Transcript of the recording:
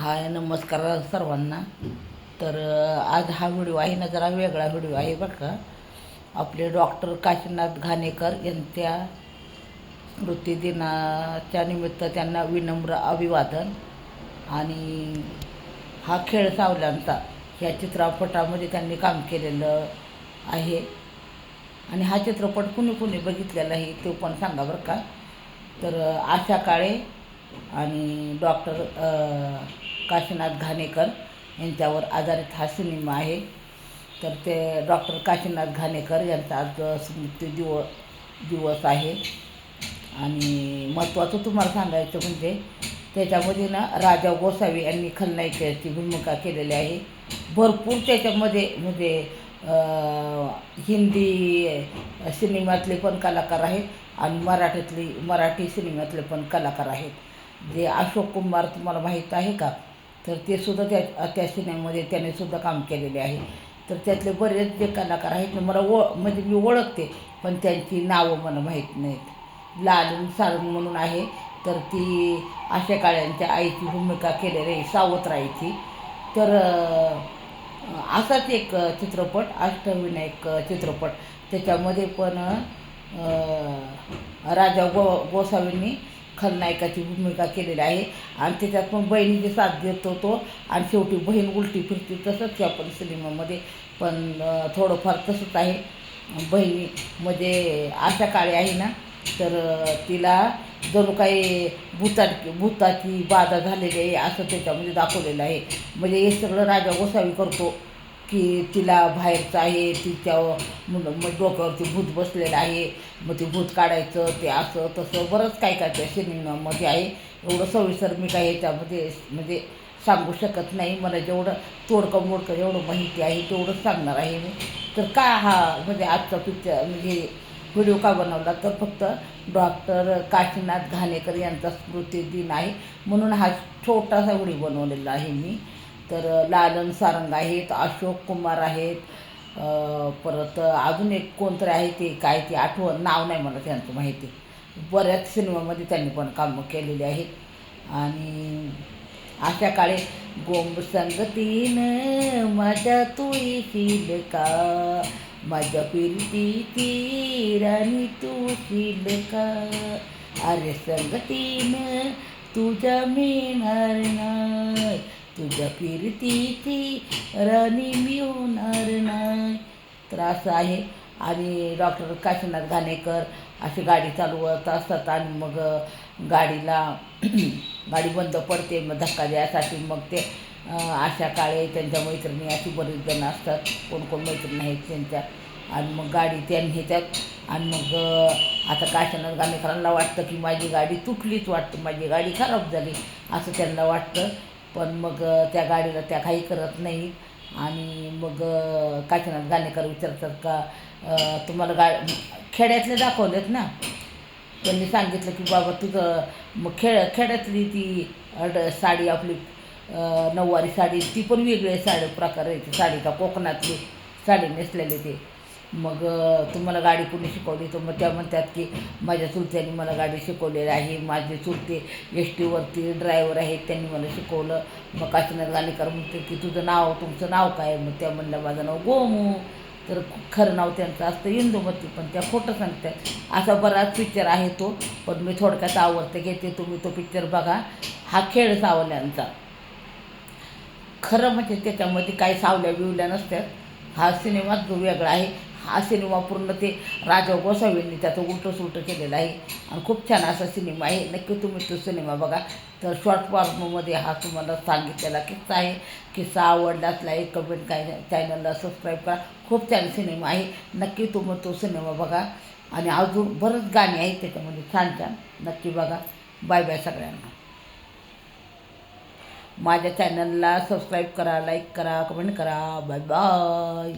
हाय नमस्कार सर्वांना. तर आज हा व्हिडिओ आहे ना, जरा वेगळा व्हिडिओ आहे बरं का. आपले डॉक्टर काशीनाथ घाणेकर यांच्या स्मृतिदिनाच्या निमित्त त्यांना विनम्र अभिवादन. आणि हा खेळ सावल्यांचा ह्या चित्रपटामध्ये त्यांनी काम केलेलं आहे. आणि हा चित्रपट कुणी कुणी बघितलेला आहे तो पण सांगा बरं का. तर आशा काळे आणि डॉक्टर काशीनाथ घाणेकर यांच्यावर आधारित हा सिनेमा आहे. तर ते डॉक्टर काशीनाथ घाणेकर यांचा आज दिवस आहे. आणि महत्त्वाचं तुम्हाला सांगायचं म्हणजे त्याच्यामध्ये ना राजा गोसावी यांनी खलनायकाची भूमिका केलेली आहे. भरपूर त्याच्यामध्ये म्हणजे हिंदी सिनेमातले पण कलाकार आहेत आणि मराठी सिनेमातले पण कलाकार आहेत. जे अशोक कुमार तुम्हाला माहीत आहे का, तर ते सुद्धा त्या सिनेमामध्ये त्याने सुद्धा काम केलेले आहे. तर त्यातले बरेच जे कलाकार आहेत ना मला म्हणजे मी ओळखते, पण त्यांची नावं मला माहीत नाहीत. लालन सारंग म्हणून आहे, तर ती आशा काळ्यांच्या आईची भूमिका केलेली आहे, सावत्राईची. तर असाच एक चित्रपट अष्टविनायक चित्रपट, त्याच्यामध्ये पण राजा गोसावींनी खलनायकाची भूमिका केलेली आहे. आणि त्याच्यात पण बहिणीची साथ देतो तो, आणि शेवटी बहीण उलटी फिरती. तसंच या पण सिनेमामध्ये पण थोडंफार तसंच आहे. बहिणी म्हणजे आशा काळे आहे ना, तर तिला जणू काही भूताची बाधा झालेली आहे असं त्याच्यामध्ये दाखवलेलं आहे. म्हणजे हे सगळं राजा गोसावी करतो की तिला बाहेरचं आहे, तिच्या मग डोक्यावरती भूत बसलेलं आहे, मग ते भूत काढायचं, ते असं तसं बरंच काय काय त्या सिनेमामध्ये आहे. एवढं सविस्तर मी काय ह्याच्यामध्ये म्हणजे सांगू शकत नाही. मला जेवढं तोडकं मोडकं जेवढं माहिती आहे तेवढंच सांगणार आहे मी. तर का हा म्हणजे आजचा पिक्चर म्हणजे व्हिडिओ का बनवला, तर फक्त डॉक्टर काशीनाथ घाणेकर यांचा स्मृतिदिन आहे म्हणून हा छोटासा व्हिडिओ बनवलेला आहे मी. तर लालन सारंग आहेत, अशोक कुमार आहेत, परत अजून एक कोणतरी आहे, ते काय ते आठवण नाव नाही मला त्यांचं माहिती. बऱ्याच सिनेमामध्ये त्यांनी पण कामं केलेली आहेत. आणि अशा काळे गोंब संगतीनं माझ्या तू येशील का, माझ्या फिरती राणी तू येशील का, अरे संगतीनं तुझ्या मिळणार नाही, तुझ्या फिरतीची राणी मिळणार नाही. तर असं आहे. आणि डॉक्टर काशीनाथ घाणेकर अशी गाडी चालवत असतात आणि मग गाडी बंद पडते, मग धक्का द्यायसाठी मग ते आशा काळे त्यांच्या मैत्रिणी अशी बरीच जण असतात, कोण कोण मैत्रिणी आहेत त्यांच्या. आणि मग गाडी त्यांनी ह्याच्यात. आणि मग आता काशीनाथ घाणेकरांना वाटतं की माझी गाडी तुटलीच वाटतं, माझी गाडी खराब झाली असं त्यांना वाटतं. पण मग त्या गाडीला त्या काही करत नाही. आणि मग काशीनाथ घाणेकर विचारतात का तुम्हाला खेड्यातले दाखवलेत ना, त्यांनी सांगितलं की बाबा तुझं मग खेड्यातली ती साडी आपली नऊवारी साडी ती पण वेगळे साडी प्रकार आहे, ती साडी का कोकणातली साडी नेसलेली ते. मग तुम्हाला गाडी कोणी शिकवली, तर मग त्या म्हणतात की माझ्या चुलत्यांनी मला गाडी शिकवलेली आहे, माझे चुलते एस टीवरती ड्रायव्हर आहेत, त्यांनी मला शिकवलं. मग काशीनाथ घाणेकर म्हणते की तुमचं नाव काय, मग त्या म्हणलं माझं नाव गोमू. तर खरं नाव त्यांचं असतं इंदुमती, पण त्या खोटं सांगतात. असा बराच पिक्चर आहे तो, पण मी थोडक्यात आवडते घेते, तुम्ही तो पिक्चर बघा. हा खेळ सावल्यांचा. खरं म्हणजे त्याच्यामध्ये काही सावल्या बिवल्या नसतात. हा सिनेमा जो वेगळा आहे, हा सिनेमा पूर्ण ते राजा गोसावींनी त्याचं उलटं सुलटं केलेलं आहे. आणि खूप छान असा सिनेमा आहे, नक्की तुम्ही तो सिनेमा बघा. तर शॉर्ट फॉर्ममध्ये हा तुम्हाला सांगितलेला किस्सा आहे. किस्सा आवडलाच लाईक कमेंट काय चॅनलला सबस्क्राईब करा. खूप छान सिनेमा आहे, नक्की तुम्ही तो सिनेमा बघा. आणि अजून बरंच गाणी आहेत त्याच्यामध्ये छान छान, नक्की बघा. बाय बाय सगळ्यांना. माझ्या चॅनलला सबस्क्राईब करा, लाईक करा, कमेंट करा. Bye bye.